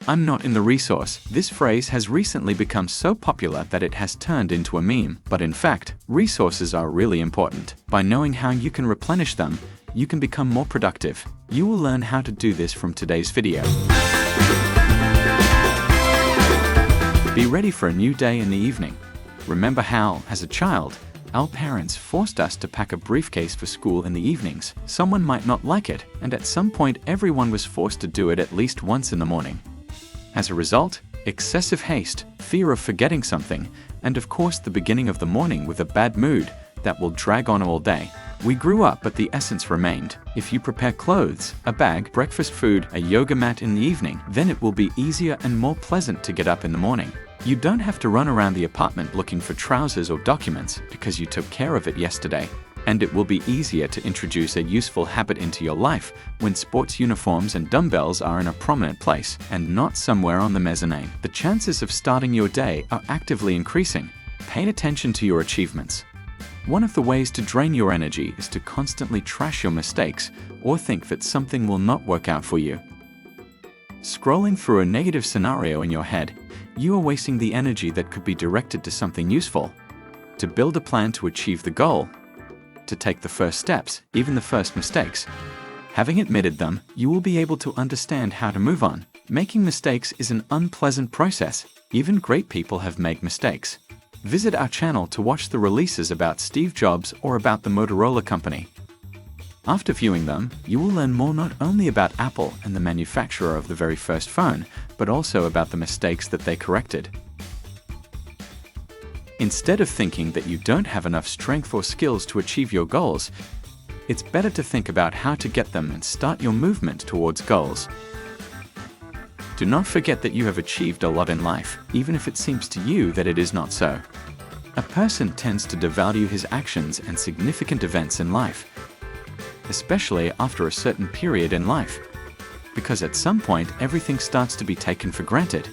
"I'm not in the resource." This phrase has recently become so popular that it has turned into a meme. But in fact, resources are really important. By knowing how you can replenish them, you can become more productive. You will learn how to do this from today's video. Be ready for a new day in the evening. Remember how, as a child, our parents forced us to pack a briefcase for school in the evenings. Someone might not like it, and at some point everyone was forced to do it at least once in the morning. As a result, excessive haste, fear of forgetting something, and of course the beginning of the morning with a bad mood that will drag on all day. We grew up, but the essence remained. If you prepare clothes, a bag, breakfast food, a yoga mat in the evening, then it will be easier and more pleasant to get up in the morning. You don't have to run around the apartment looking for trousers or documents because you took care of it yesterday. And it will be easier to introduce a useful habit into your life when sports uniforms and dumbbells are in a prominent place and not somewhere on the mezzanine. The chances of starting your day are actively increasing. Pay attention to your achievements. One of the ways to drain your energy is to constantly trash your mistakes or think that something will not work out for you. Scrolling through a negative scenario in your head, you are wasting the energy that could be directed to something useful. To build a plan to achieve the goal, to take the first steps, even the first mistakes. Having admitted them, you will be able to understand how to move on. Making mistakes is an unpleasant process. Even great people have made mistakes. Visit our channel to watch the releases about Steve Jobs or about the Motorola company. After viewing them, you will learn more not only about Apple and the manufacturer of the very first phone, but also about the mistakes that they corrected. Instead of thinking that you don't have enough strength or skills to achieve your goals, it's better to think about how to get them and start your movement towards goals. Do not forget that you have achieved a lot in life, even if it seems to you that it is not so. A person tends to devalue his actions and significant events in life, especially after a certain period in life, because at some point everything starts to be taken for granted.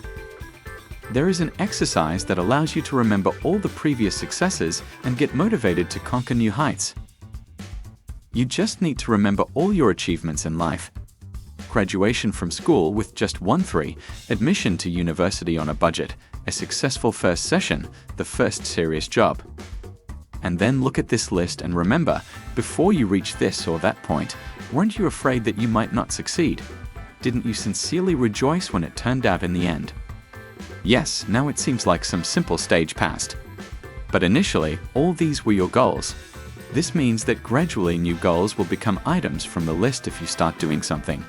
There is an exercise that allows you to remember all the previous successes and get motivated to conquer new heights. You just need to remember all your achievements in life. Graduation from school with just 1-3, admission to university on a budget, a successful first session, the first serious job. And then look at this list and remember, before you reach this or that point, weren't you afraid that you might not succeed? Didn't you sincerely rejoice when it turned out in the end? Yes, now it seems like some simple stage passed. But initially, all these were your goals. This means that gradually new goals will become items from the list if you start doing something.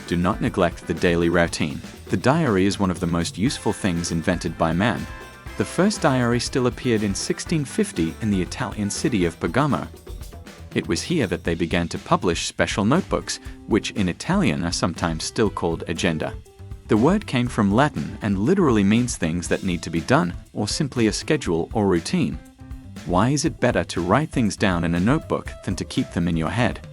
Do not neglect the daily routine. The diary is one of the most useful things invented by man. The first diary still appeared in 1650 in the Italian city of Bergamo. It was here that they began to publish special notebooks, which in Italian are sometimes still called agenda. The word came from Latin and literally means things that need to be done, or simply a schedule or routine. Why is it better to write things down in a notebook than to keep them in your head?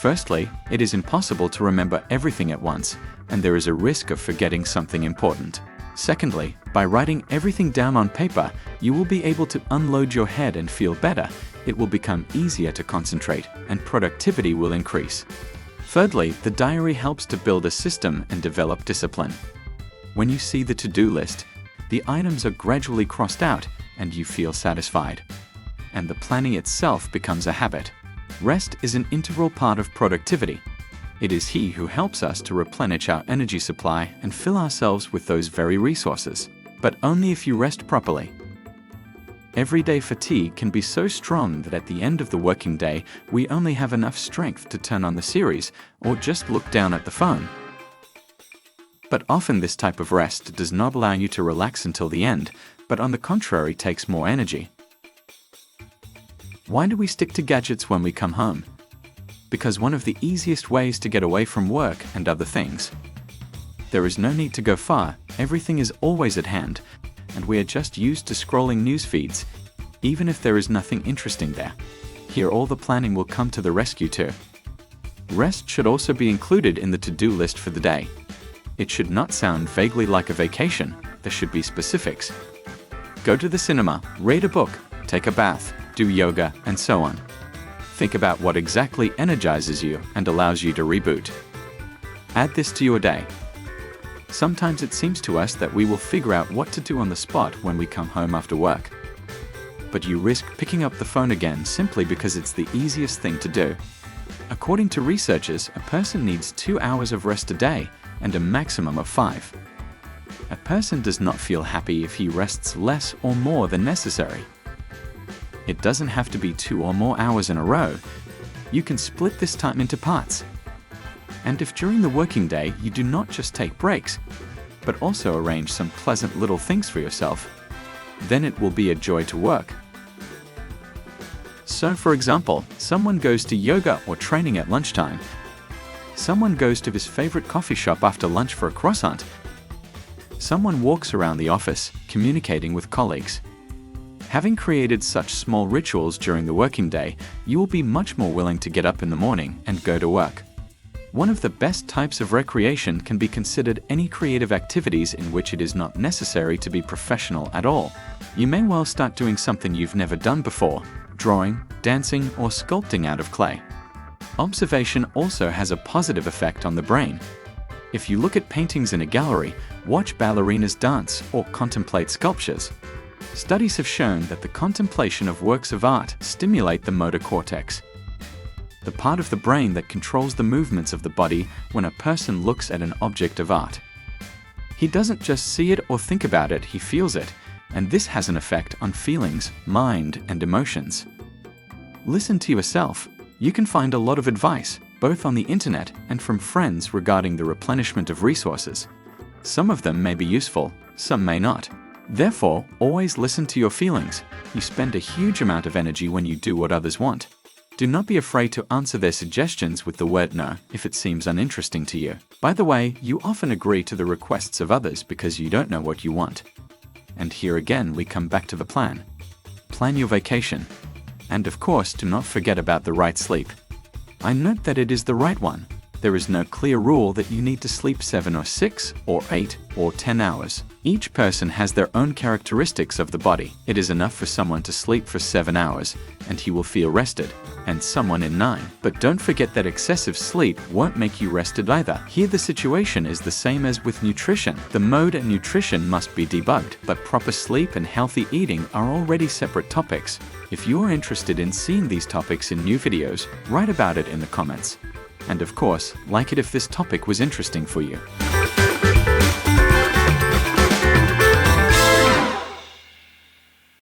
Firstly, it is impossible to remember everything at once, and there is a risk of forgetting something important. Secondly, by writing everything down on paper, you will be able to unload your head and feel better. It will become easier to concentrate, and productivity will increase. Thirdly, the diary helps to build a system and develop discipline. When you see the to-do list, the items are gradually crossed out and you feel satisfied. And the planning itself becomes a habit. Rest is an integral part of productivity. It is he who helps us to replenish our energy supply and fill ourselves with those very resources, but only if you rest properly. Everyday fatigue can be so strong that at the end of the working day, we only have enough strength to turn on the series or just look down at the phone. But often this type of rest does not allow you to relax until the end, but on the contrary takes more energy. Why do we stick to gadgets when we come home? Because one of the easiest ways to get away from work and other things. There is no need to go far, everything is always at hand, and we are just used to scrolling news feeds, even if there is nothing interesting there. Here all the planning will come to the rescue too. Rest should also be included in the to-do list for the day. It should not sound vaguely like a vacation, there should be specifics. Go to the cinema, read a book, take a bath, do yoga, and so on. Think about what exactly energizes you and allows you to reboot. Add this to your day. Sometimes it seems to us that we will figure out what to do on the spot when we come home after work. But you risk picking up the phone again simply because it's the easiest thing to do. According to researchers, a person needs 2 hours of rest a day and a maximum of 5. A person does not feel happy if he rests less or more than necessary. It doesn't have to be 2 or more hours in a row. You can split this time into parts. And if during the working day you do not just take breaks, but also arrange some pleasant little things for yourself, then it will be a joy to work. So, for example, someone goes to yoga or training at lunchtime. Someone goes to his favorite coffee shop after lunch for a croissant. Someone walks around the office, communicating with colleagues. Having created such small rituals during the working day, you will be much more willing to get up in the morning and go to work. One of the best types of recreation can be considered any creative activities in which it is not necessary to be professional at all. You may well start doing something you've never done before, drawing, dancing, or sculpting out of clay. Observation also has a positive effect on the brain. If you look at paintings in a gallery, watch ballerinas dance, or contemplate sculptures, studies have shown that the contemplation of works of art stimulate the motor cortex, the part of the brain that controls the movements of the body when a person looks at an object of art. He doesn't just see it or think about it, he feels it, and this has an effect on feelings, mind, and emotions. Listen to yourself. You can find a lot of advice, both on the internet and from friends regarding the replenishment of resources. Some of them may be useful, some may not. Therefore, always listen to your feelings. You spend a huge amount of energy when you do what others want. Do not be afraid to answer their suggestions with the word no if it seems uninteresting to you. By the way, you often agree to the requests of others because you don't know what you want. And here again we come back to the plan. Plan your vacation. And of course, do not forget about the right sleep. I note that it is the right one. There is no clear rule that you need to sleep 7 or 6 or 8 or 10 hours. Each person has their own characteristics of the body. It is enough for someone to sleep for 7 hours and he will feel rested, and someone in 9. But don't forget that excessive sleep won't make you rested either. Here the situation is the same as with nutrition. The mode and nutrition must be debugged, but proper sleep and healthy eating are already separate topics. If you are interested in seeing these topics in new videos, write about it in the comments. And of course, like it if this topic was interesting for you.